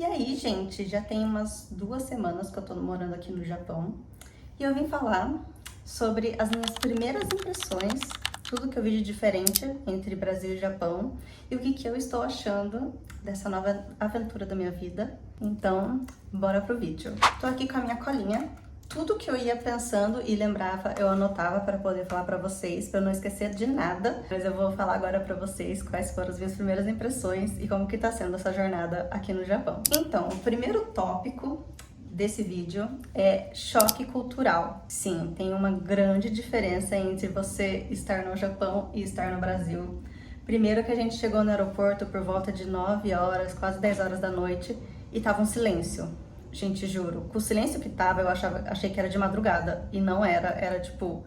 E aí, gente, já tem umas 2 semanas que eu tô morando aqui no Japão e eu vim falar sobre as minhas primeiras impressões, tudo que eu vi de diferente entre Brasil e Japão e o que eu estou achando dessa nova aventura da minha vida. Então, bora pro vídeo. Tô aqui com a minha colinha. Tudo que eu ia pensando e lembrava, eu anotava para poder falar para vocês, para eu não esquecer de nada. Mas eu vou falar agora para vocês quais foram as minhas primeiras impressões e como que tá sendo essa jornada aqui no Japão. Então, o primeiro tópico desse vídeo é choque cultural. Sim, tem uma grande diferença entre você estar no Japão e estar no Brasil. Primeiro que a gente chegou no aeroporto por volta de 9 horas, quase 10 horas da noite, e tava um silêncio. Gente, juro, com o silêncio que tava, eu achei que era de madrugada. E não era, era tipo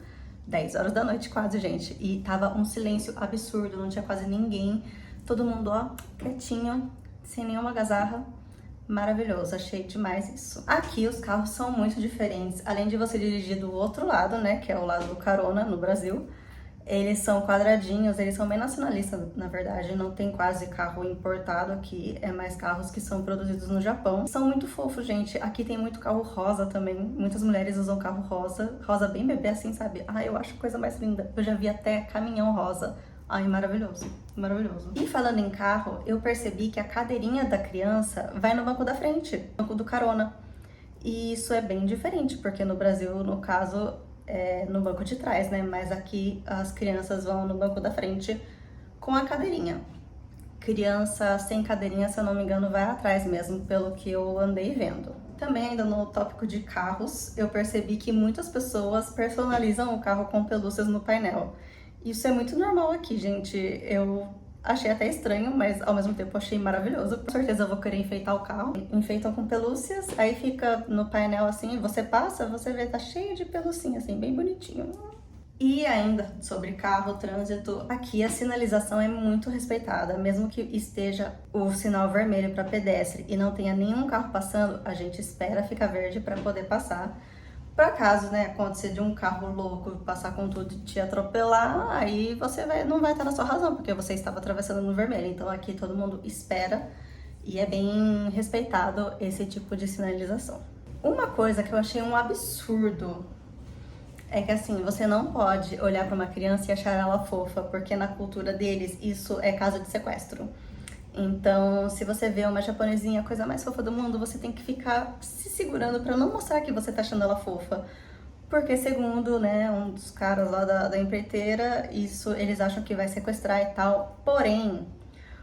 10 horas da noite quase, gente. E tava um silêncio absurdo, não tinha quase ninguém. Todo mundo, ó, quietinho, sem nenhuma algazarra. Maravilhoso, achei demais isso. Aqui os carros são muito diferentes. Além de você dirigir do outro lado, né, que é o lado do carona no Brasil, eles são quadradinhos, eles são bem nacionalistas, na verdade, não tem quase carro importado aqui, é mais carros que são produzidos no Japão. São muito fofos, gente. Aqui tem muito carro rosa também, muitas mulheres usam carro rosa, rosa bem bebê assim, sabe? Ah, eu acho a coisa mais linda. Eu já vi até caminhão rosa. Ai, maravilhoso, maravilhoso. E falando em carro, eu percebi que a cadeirinha da criança vai no banco da frente, no banco do carona. E isso é bem diferente, porque no Brasil, no caso, é no banco de trás, né? Mas aqui as crianças vão no banco da frente com a cadeirinha. Criança sem cadeirinha, se eu não me engano, vai atrás mesmo, pelo que eu andei vendo. Também, ainda no tópico de carros, eu percebi que muitas pessoas personalizam o carro com pelúcias no painel. Isso é muito normal aqui, gente. Eu achei até estranho, mas ao mesmo tempo achei maravilhoso. Com certeza eu vou querer enfeitar o carro. Enfeitam com pelúcias, aí fica no painel assim, você passa, você vê, tá cheio de pelucinha, assim, bem bonitinho. E ainda sobre carro, trânsito, aqui a sinalização é muito respeitada. Mesmo que esteja o sinal vermelho para pedestre e não tenha nenhum carro passando, a gente espera ficar verde para poder passar. Por acaso, né, acontecer de um carro louco passar com tudo e te atropelar, aí você não vai estar na sua razão, porque você estava atravessando no vermelho. Então aqui todo mundo espera e é bem respeitado esse tipo de sinalização. Uma coisa que eu achei um absurdo é que assim, você não pode olhar para uma criança e achar ela fofa, porque na cultura deles isso é caso de sequestro. Então, se você vê uma japonesinha, a coisa mais fofa do mundo, você tem que ficar se segurando pra não mostrar que você tá achando ela fofa. Porque segundo, né, um dos caras lá da empreiteira, isso eles acham que vai sequestrar e tal. Porém,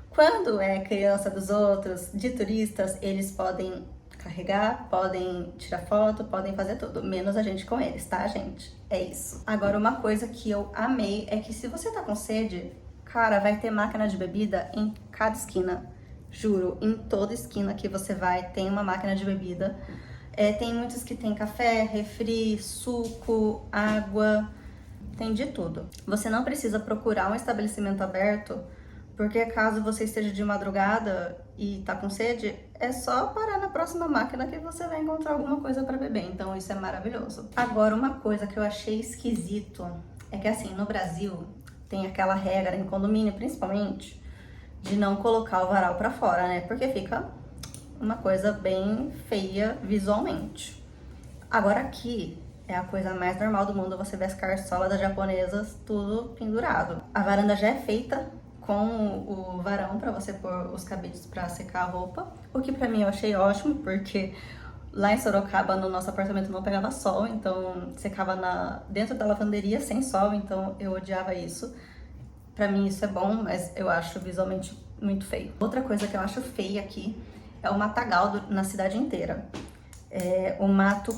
quando é criança dos outros, de turistas, eles podem carregar, podem tirar foto, podem fazer tudo, menos a gente com eles, tá, gente? É isso. Agora, uma coisa que eu amei é que se você tá com sede, cara, vai ter máquina de bebida em cada esquina. Juro, em toda esquina que você vai tem uma máquina de bebida. Tem muitos que tem café, refri, suco, água, tem de tudo. Você não precisa procurar um estabelecimento aberto, porque caso você esteja de madrugada e tá com sede, é só parar na próxima máquina que você vai encontrar alguma coisa para beber. Então isso é maravilhoso. Agora, uma coisa que eu achei esquisito é que assim, no Brasil tem aquela regra em condomínio, principalmente, de não colocar o varal pra fora, né? Porque fica uma coisa bem feia visualmente. Agora aqui é a coisa mais normal do mundo, você vê as carçolas das japonesas tudo pendurado. A varanda já é feita com o varão pra você pôr os cabides pra secar a roupa, o que pra mim eu achei ótimo, porque lá em Sorocaba, no nosso apartamento, não pegava sol, então secava dentro da lavanderia sem sol, então eu odiava isso. Pra mim isso é bom, mas eu acho visualmente muito feio. Outra coisa que eu acho feia aqui é o matagal na cidade inteira. O mato,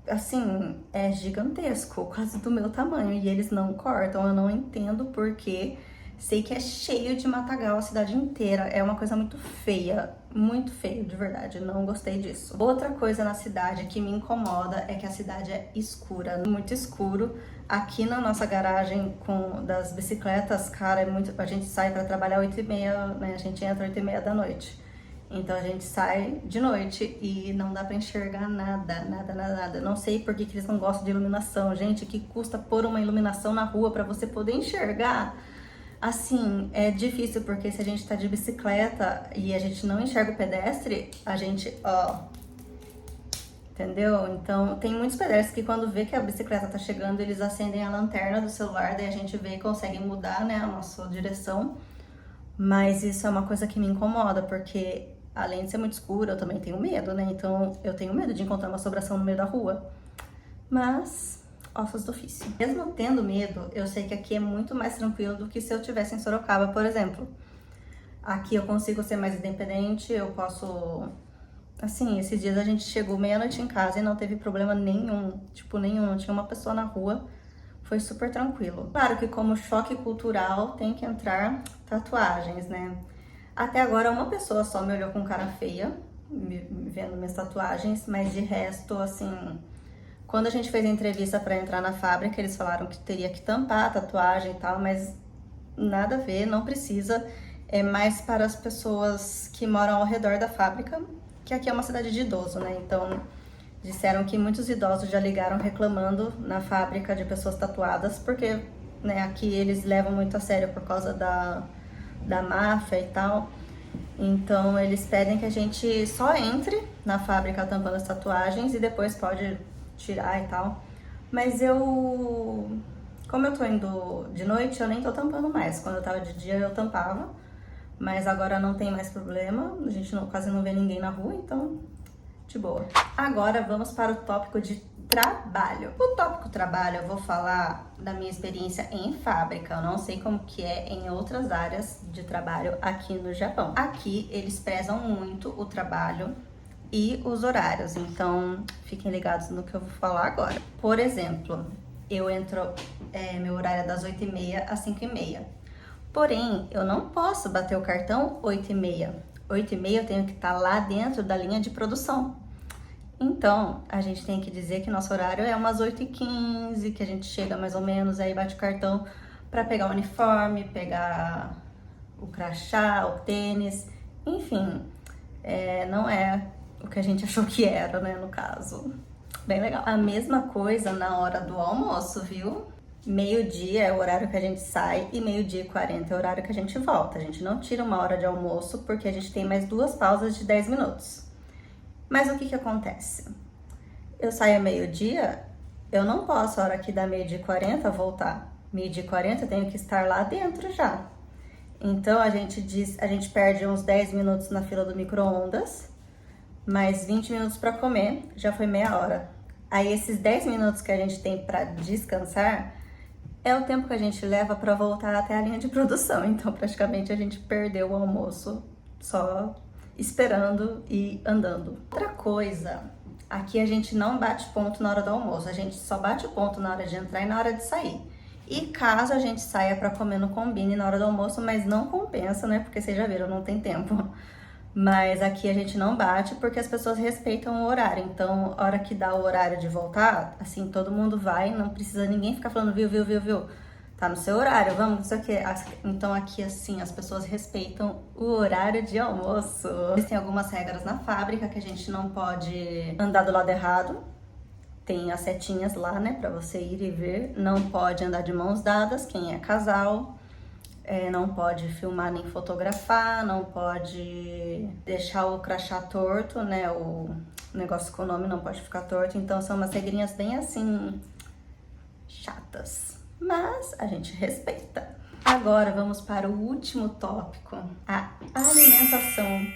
assim, é gigantesco, quase do meu tamanho, e eles não cortam. Eu não entendo porque. Sei que é cheio de matagal a cidade inteira, é uma coisa muito feio, de verdade, não gostei disso. Outra coisa na cidade que me incomoda é que a cidade é escura, muito escuro. Aqui na nossa garagem das bicicletas, cara, a gente sai pra trabalhar 8h30, né, a gente entra 8h30 da noite. Então a gente sai de noite e não dá pra enxergar nada. Não sei por que eles não gostam de iluminação, gente, que custa pôr uma iluminação na rua pra você poder enxergar. Assim, é difícil porque se a gente tá de bicicleta e a gente não enxerga o pedestre, a gente, ó, entendeu? Então, tem muitos pedestres que quando vê que a bicicleta tá chegando, eles acendem a lanterna do celular, daí a gente vê e consegue mudar, né, a nossa direção. Mas isso é uma coisa que me incomoda, porque além de ser muito escuro, eu também tenho medo, né? Então, eu tenho medo de encontrar uma assombração no meio da rua. Mas, ossos do ofício. Mesmo tendo medo, eu sei que aqui é muito mais tranquilo do que se eu estivesse em Sorocaba, por exemplo. Aqui eu consigo ser mais independente, eu posso... Assim, esses dias a gente chegou meia-noite em casa e não teve problema nenhum, tipo, nenhum, não tinha uma pessoa na rua, foi super tranquilo. Claro que como choque cultural tem que entrar tatuagens, né? Até agora uma pessoa só me olhou com cara feia, vendo minhas tatuagens, mas de resto, assim... Quando a gente fez a entrevista para entrar na fábrica, eles falaram que teria que tampar a tatuagem e tal, mas nada a ver, não precisa. É mais para as pessoas que moram ao redor da fábrica, que aqui é uma cidade de idoso, né? Então, disseram que muitos idosos já ligaram reclamando na fábrica de pessoas tatuadas, porque, né, aqui eles levam muito a sério por causa da máfia e tal. Então, eles pedem que a gente só entre na fábrica tampando as tatuagens e depois pode tirar e tal. Mas como eu tô indo de noite, eu nem tô tampando mais. Quando eu tava de dia, eu tampava. Mas agora não tem mais problema. A gente quase não vê ninguém na rua, então de boa. Agora vamos para o tópico de trabalho. O tópico trabalho, eu vou falar da minha experiência em fábrica. Eu não sei como que é em outras áreas de trabalho aqui no Japão. Aqui eles prezam muito o trabalho e os horários, então fiquem ligados no que eu vou falar agora. Por exemplo, eu entro, meu horário é das 8h30 às 5h30. Porém, eu não posso bater o cartão 8h30. 8h30 eu tenho que estar lá dentro da linha de produção. Então, a gente tem que dizer que nosso horário é umas 8h15, que a gente chega mais ou menos, aí bate o cartão para pegar o uniforme, pegar o crachá, o tênis, enfim, não é o que a gente achou que era, né, no caso. Bem legal. A mesma coisa na hora do almoço, viu? Meio-dia é o horário que a gente sai e 12h40 é o horário que a gente volta. A gente não tira uma hora de almoço porque a gente tem mais 2 pausas de 10 minutos. Mas o que que acontece? Eu saio a meio-dia, eu não posso, a hora que dá 12h40, voltar. 12h40 eu tenho que estar lá dentro já. Então a gente perde uns 10 minutos na fila do micro-ondas, mais 20 minutos para comer, já foi meia hora. Aí esses 10 minutos que a gente tem para descansar é o tempo que a gente leva para voltar até a linha de produção. Então praticamente a gente perdeu o almoço só esperando e andando. Outra coisa, aqui a gente não bate ponto na hora do almoço, a gente só bate ponto na hora de entrar e na hora de sair. E caso a gente saia para comer no Combini na hora do almoço, mas não compensa, né? Porque vocês já viram, não tem tempo. Mas aqui a gente não bate porque as pessoas respeitam o horário. Então, a hora que dá o horário de voltar, assim, todo mundo vai, não precisa ninguém ficar falando viu. Tá no seu horário, vamos, não sei o quê. Então aqui, assim, as pessoas respeitam o horário de almoço. Existem algumas regras na fábrica que a gente não pode andar do lado errado. Tem as setinhas lá, né, pra você ir e ver. Não pode andar de mãos dadas, quem é casal. Não pode filmar nem fotografar, não pode deixar o crachá torto, né, o negócio com o nome não pode ficar torto. Então são umas regrinhas bem assim, chatas, mas a gente respeita. Agora vamos para o último tópico, a alimentação.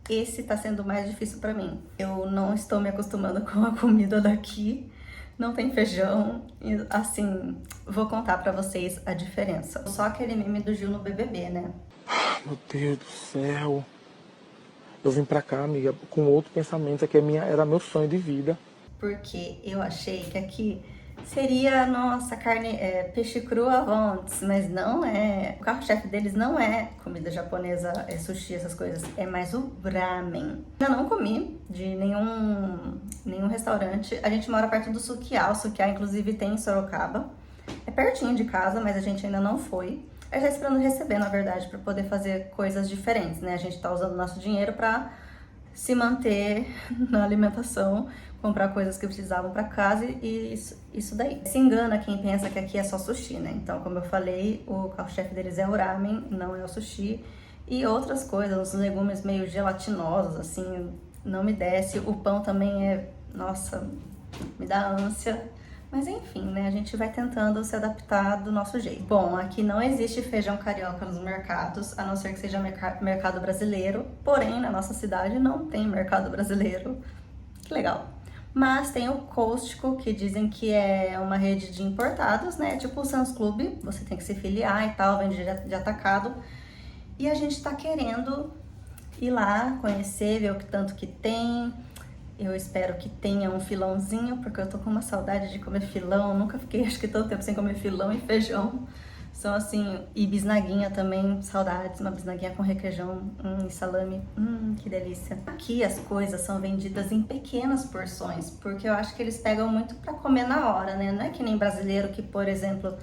Esse tá sendo mais difícil pra mim. Eu não estou me acostumando com a comida daqui. Não tem feijão, e assim, vou contar pra vocês a diferença. Só aquele meme do Gil no BBB, né? Meu Deus do céu. Eu vim pra cá, amiga, com outro pensamento, é que era meu sonho de vida. Porque eu achei que aqui seria, nossa, carne, peixe cru à vontade, mas não é. O carro-chefe deles não é comida japonesa, sushi, essas coisas, é mais o ramen. Ainda não comi de nenhum restaurante. A gente mora perto do Sukiá, o Sukiá inclusive tem em Sorocaba. É pertinho de casa, mas a gente ainda não foi. A gente tá esperando receber, na verdade, para poder fazer coisas diferentes, né? A gente tá usando nosso dinheiro pra se manter na alimentação, comprar coisas que precisavam para casa e isso daí. Se engana quem pensa que aqui é só sushi, né? Então, como eu falei, o carro-chefe deles é o ramen, não é o sushi. E outras coisas, os legumes meio gelatinosos, assim, não me desce. O pão também é, nossa, me dá ânsia. Mas enfim, né? A gente vai tentando se adaptar do nosso jeito. Bom, aqui não existe feijão carioca nos mercados, a não ser que seja mercado brasileiro. Porém, na nossa cidade não tem mercado brasileiro. Que legal. Mas tem o Costco, que dizem que é uma rede de importados, né? Tipo o Sam's Club, você tem que se filiar e tal, vende de atacado. E a gente tá querendo ir lá, conhecer, ver o que tanto que tem. Eu espero que tenha um filãozinho, porque eu tô com uma saudade de comer filão. Nunca fiquei, acho que, tanto tempo sem comer filão e feijão. São assim, e bisnaguinha também, saudades, uma bisnaguinha com requeijão e salame, que delícia. Aqui as coisas são vendidas em pequenas porções, porque eu acho que eles pegam muito pra comer na hora, né? Não é que nem brasileiro que, por exemplo,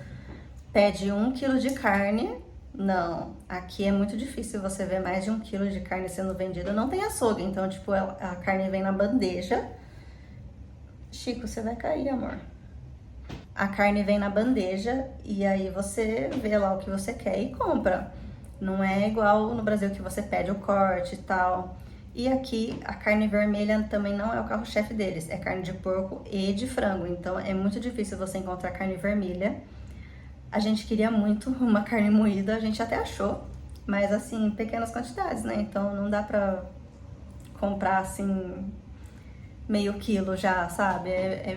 pede 1 quilo de carne. Não, aqui é muito difícil você ver mais de 1 quilo de carne sendo vendida. Não tem açougue, então, tipo, a carne vem na bandeja. Chico, você vai cair, amor. A carne vem na bandeja e aí você vê lá o que você quer e compra. Não é igual no Brasil que você pede o corte e tal. E aqui a carne vermelha também não é o carro-chefe deles, é carne de porco e de frango. Então é muito difícil você encontrar carne vermelha. A gente queria muito uma carne moída, a gente até achou, mas assim, em pequenas quantidades, né? Então não dá pra comprar assim meio quilo já, sabe? É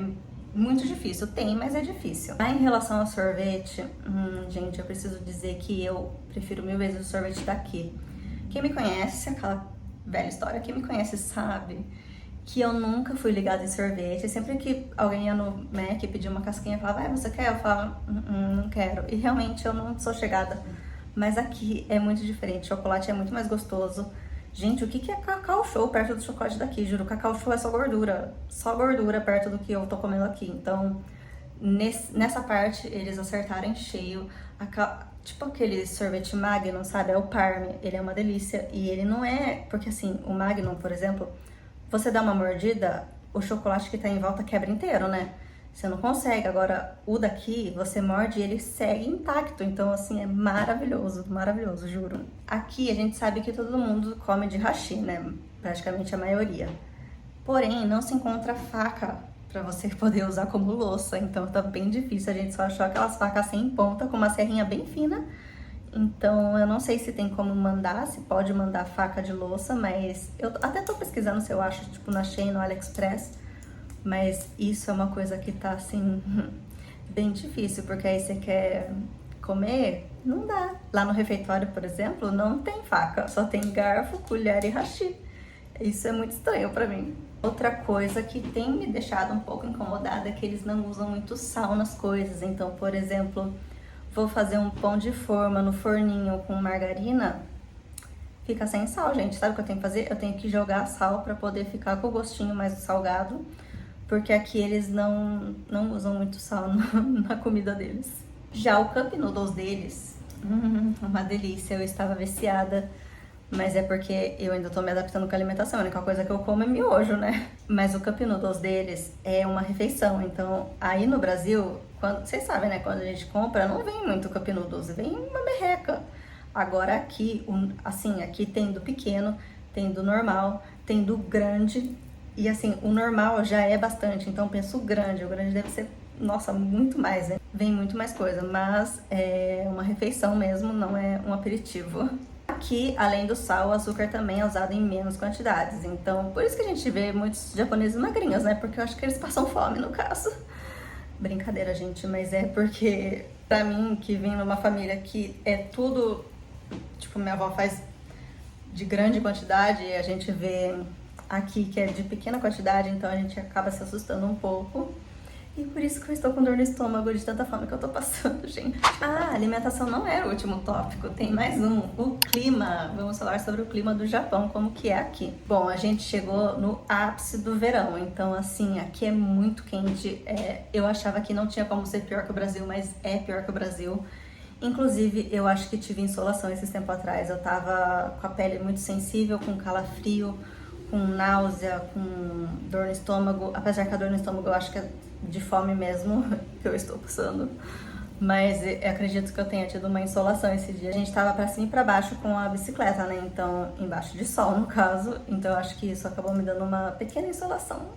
muito difícil. Tem, mas é difícil. Em relação ao sorvete, gente, eu preciso dizer que eu prefiro 1000 vezes o sorvete daqui. Quem me conhece, aquela velha história, quem me conhece sabe que eu nunca fui ligada em sorvete. Sempre que alguém ia no Mac e pedia uma casquinha, eu falava, você quer? Eu falava, não quero. E realmente eu não sou chegada. Mas aqui é muito diferente, o chocolate é muito mais gostoso. Gente, o que é Cacau Show perto do chocolate daqui? Juro, Cacau Show é só gordura perto do que eu tô comendo aqui. Então, nessa parte, eles acertaram em cheio. Tipo aquele sorvete Magnum, sabe? É o Parme, ele é uma delícia. E ele não é... Porque assim, o Magnum, por exemplo, você dá uma mordida, o chocolate que tá em volta quebra inteiro, né? Você não consegue. Agora, o daqui, você morde e ele segue intacto. Então, assim, é maravilhoso, maravilhoso, juro. Aqui, a gente sabe que todo mundo come de hashi, né? Praticamente a maioria. Porém, não se encontra faca pra você poder usar como louça. Então, tá bem difícil. A gente só achou aquelas facas sem ponta, com uma serrinha bem fina. Então, eu não sei se tem como mandar, se pode mandar faca de louça, mas eu até tô pesquisando se eu acho, tipo, na Shein, no AliExpress. Mas isso é uma coisa que tá, assim, bem difícil, porque aí você quer comer, não dá. Lá no refeitório, por exemplo, não tem faca, só tem garfo, colher e hashi. Isso é muito estranho pra mim. Outra coisa que tem me deixado um pouco incomodada é que eles não usam muito sal nas coisas. Então, por exemplo, vou fazer um pão de forma no forninho com margarina, fica sem sal, gente. Sabe o que eu tenho que fazer? Eu tenho que jogar sal pra poder ficar com o gostinho mais salgado. Porque aqui eles não usam muito sal na comida deles. Já o Cup Noodles deles, uma delícia. Eu estava viciada, mas é porque eu ainda tô me adaptando com a alimentação. A única coisa que eu como é miojo, né? Mas o Cup Noodles deles é uma refeição. Então, aí no Brasil, vocês sabem, né? Quando a gente compra, não vem muito Cup Noodles, vem uma merreca. Agora aqui, assim, aqui tem do pequeno, tem do normal, tem do grande. E assim, o normal já é bastante, então penso o grande deve ser, nossa, muito mais, né? Vem muito mais coisa, mas é uma refeição mesmo, não é um aperitivo. Aqui, além do sal, o açúcar também é usado em menos quantidades, então por isso que a gente vê muitos japoneses magrinhos, né? Porque eu acho que eles passam fome, no caso. Brincadeira, gente, mas é porque, pra mim, que vim numa família que é tudo, tipo, minha avó faz de grande quantidade e a gente vê aqui que é de pequena quantidade, então a gente acaba se assustando um pouco. E por isso que eu estou com dor no estômago de tanta fome que eu tô passando, gente. Ah, alimentação não era o último tópico, tem mais um. O clima. Vamos falar sobre o clima do Japão, como que é aqui. Bom, a gente chegou no ápice do verão, então assim, aqui é muito quente. Eu achava que não tinha como ser pior que o Brasil, mas é pior que o Brasil. Inclusive, eu acho que tive insolação esses tempos atrás. Eu tava com a pele muito sensível, com calafrio, com náusea, com dor no estômago, apesar que a dor no estômago eu acho que é de fome mesmo que eu estou passando. Mas eu acredito que eu tenha tido uma insolação esse dia. A gente tava pra cima e pra baixo com a bicicleta, né? Então, embaixo de sol, no caso. Então, eu acho que isso acabou me dando uma pequena insolação.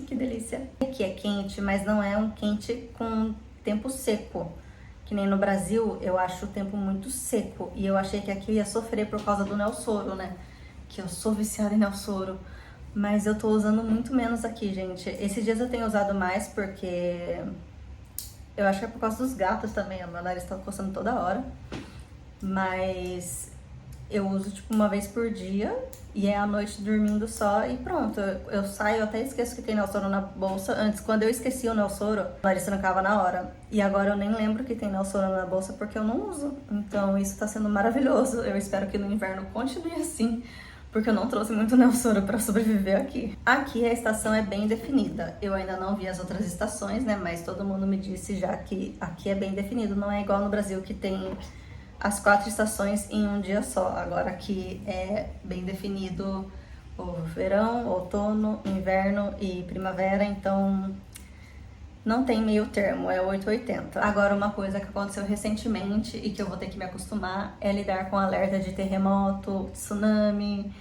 Que delícia. Aqui é quente, mas não é um quente com tempo seco. Que nem no Brasil, eu acho o tempo muito seco. E eu achei que aqui eu ia sofrer por causa do Nelsoro, né? Que eu sou viciada em Nelsoro. Mas eu tô usando muito menos aqui, gente. Esses dias eu tenho usado mais porque... eu acho que é por causa dos gatos também, o meu nariz tá coçando toda hora. Mas eu uso tipo uma vez por dia e é à noite dormindo só e pronto. Eu saio, eu até esqueço que tem Nelsoro na bolsa. Antes, quando eu esquecia o Nelsoro, o nariz trancava na hora. E agora eu nem lembro que tem Nelsoro na bolsa porque eu não uso. Então isso tá sendo maravilhoso. Eu espero que no inverno continue assim, porque eu não trouxe muito Nelsoro para sobreviver aqui. Aqui a estação é bem definida. Eu ainda não vi as outras estações, né? Mas todo mundo me disse já que aqui é bem definido. Não é igual no Brasil que tem as 4 estações em um dia só. Agora aqui é bem definido o verão, outono, inverno e primavera. Então não tem meio termo, é 880. Agora, uma coisa que aconteceu recentemente e que eu vou ter que me acostumar é lidar com alerta de terremoto, tsunami.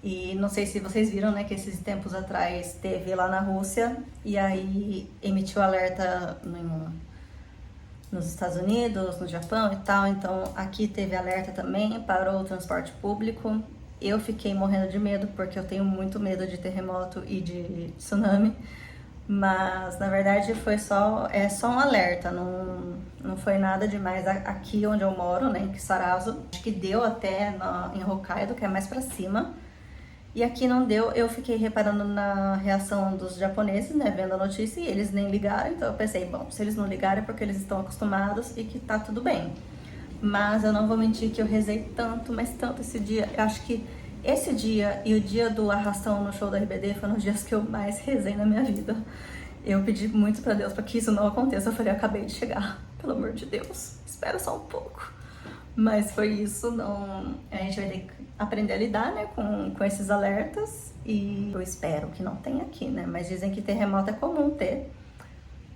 E não sei se vocês viram, né, que esses tempos atrás teve lá na Rússia e aí emitiu alerta nos Estados Unidos, no Japão e tal. Então aqui teve alerta também, parou o transporte público. Eu fiquei morrendo de medo porque eu tenho muito medo de terremoto e de tsunami. Mas, na verdade, é só um alerta, não foi nada demais aqui onde eu moro, né, em Kisarazu. Acho que deu até em Hokkaido, que é mais pra cima. E aqui não deu, eu fiquei reparando na reação dos japoneses, né, vendo a notícia, e eles nem ligaram. Então eu pensei, bom, se eles não ligaram é porque eles estão acostumados e que tá tudo bem. Mas eu não vou mentir que eu rezei tanto, mas tanto esse dia. Eu acho que esse dia e o dia do arrastão no show da RBD foram os dias que eu mais rezei na minha vida. Eu pedi muito pra Deus pra que isso não aconteça. Eu falei, acabei de chegar, pelo amor de Deus, espera só um pouco. Mas foi isso, não... a gente vai ter que aprender a lidar, né, com esses alertas. E eu espero que não tenha aqui, né, mas dizem que terremoto é comum ter.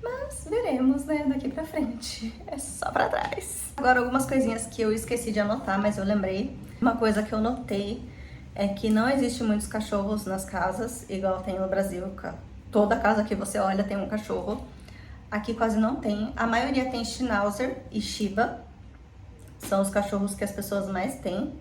Mas veremos, né, daqui pra frente. É só pra trás. Agora, algumas coisinhas que eu esqueci de anotar, mas eu lembrei. Uma coisa que eu notei é que não existe muitos cachorros nas casas, igual tem no Brasil. Toda casa que você olha tem um cachorro. Aqui quase não tem. A maioria tem Schnauzer e Shiba. São os cachorros que as pessoas mais têm.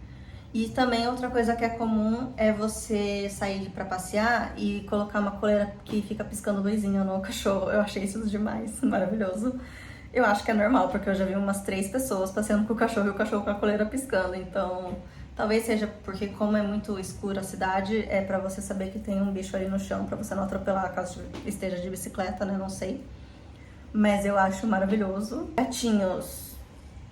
E também outra coisa que é comum é você sair pra passear e colocar uma coleira que fica piscando luzinha no cachorro. Eu achei isso demais, maravilhoso. Eu acho que é normal, porque eu já vi umas 3 pessoas passeando com o cachorro e o cachorro com a coleira piscando. Então, talvez seja porque como é muito escura a cidade, é pra você saber que tem um bicho ali no chão, pra você não atropelar caso esteja de bicicleta, né? Não sei. Mas eu acho maravilhoso. Gatinhos.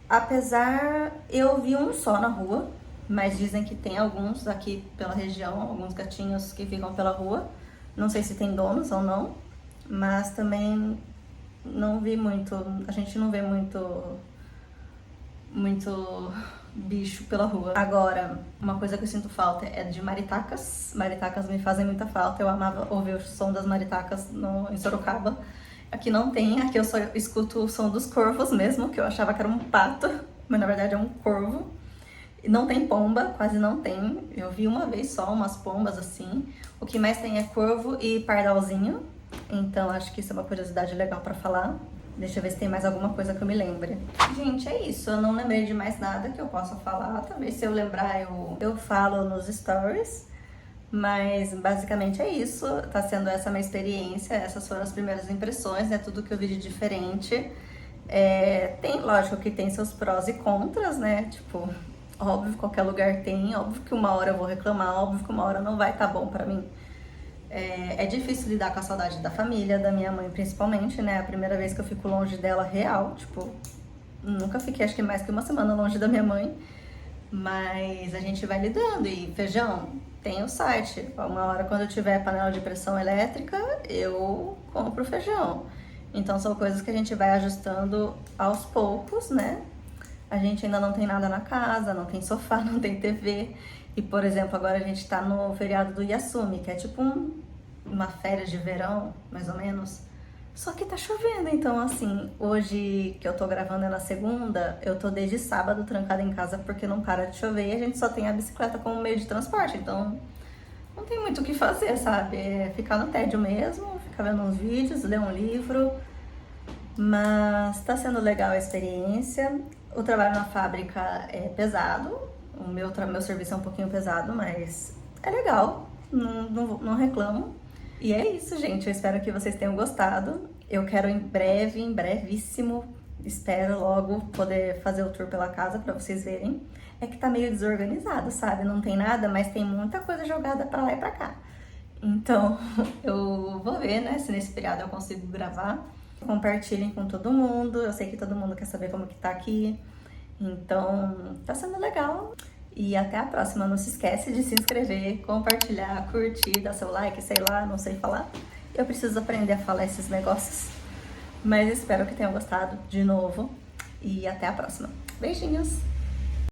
Apesar, eu vi um só na rua, mas dizem que tem alguns aqui pela região, alguns gatinhos que ficam pela rua. Não sei se tem donos ou não, mas também não vi muito, a gente não vê muito bicho pela rua. Agora, uma coisa que eu sinto falta é de maritacas. Maritacas me fazem muita falta, eu amava ouvir o som das maritacas em Sorocaba. Aqui não tem, aqui eu só escuto o som dos corvos mesmo, que eu achava que era um pato, mas na verdade é um corvo. Não tem pomba, quase não tem. Eu vi uma vez só umas pombas assim. O que mais tem é corvo e pardalzinho. Então acho que isso é uma curiosidade legal pra falar. Deixa eu ver se tem mais alguma coisa que eu me lembre. Gente, é isso. Eu não lembrei de mais nada que eu possa falar. Talvez se eu lembrar eu falo nos stories. Mas basicamente é isso. Tá sendo essa minha experiência. Essas foram as primeiras impressões, né? Tudo que eu vi de diferente. Tem, lógico que tem seus prós e contras, né? Tipo, óbvio, qualquer lugar tem. Óbvio que uma hora eu vou reclamar. Óbvio que uma hora não vai estar bom pra mim. É difícil lidar com a saudade da família, da minha mãe principalmente, né? A primeira vez que eu fico longe dela real, tipo, nunca fiquei acho que mais que uma semana longe da minha mãe. Mas a gente vai lidando. E feijão, tem o site. Uma hora quando eu tiver panela de pressão elétrica, eu compro feijão. Então são coisas que a gente vai ajustando aos poucos, né? A gente ainda não tem nada na casa, não tem sofá, não tem TV. E, por exemplo, agora a gente tá no feriado do Yasumi, que é tipo uma férias de verão, mais ou menos. Só que tá chovendo, então assim, hoje que eu tô gravando é na segunda, eu tô desde sábado trancada em casa porque não para de chover e a gente só tem a bicicleta como meio de transporte, então não tem muito o que fazer, sabe? É ficar no tédio mesmo, ficar vendo uns vídeos, ler um livro, mas tá sendo legal a experiência. O trabalho na fábrica é pesado, o meu serviço é um pouquinho pesado, mas é legal, não reclamo. E é isso, gente. Eu espero que vocês tenham gostado. Eu quero em brevíssimo, espero logo poder fazer o tour pela casa pra vocês verem. É que tá meio desorganizado, sabe? Não tem nada, mas tem muita coisa jogada pra lá e pra cá. Então, eu vou ver, né, se nesse feriado eu consigo gravar. Compartilhem com todo mundo. Eu sei que todo mundo quer saber como que tá aqui. Então, tá sendo legal. E até a próxima. Não se esquece de se inscrever, compartilhar, curtir, dar seu like, sei lá, não sei falar. Eu preciso aprender a falar esses negócios. Mas espero que tenham gostado de novo. E até a próxima. Beijinhos!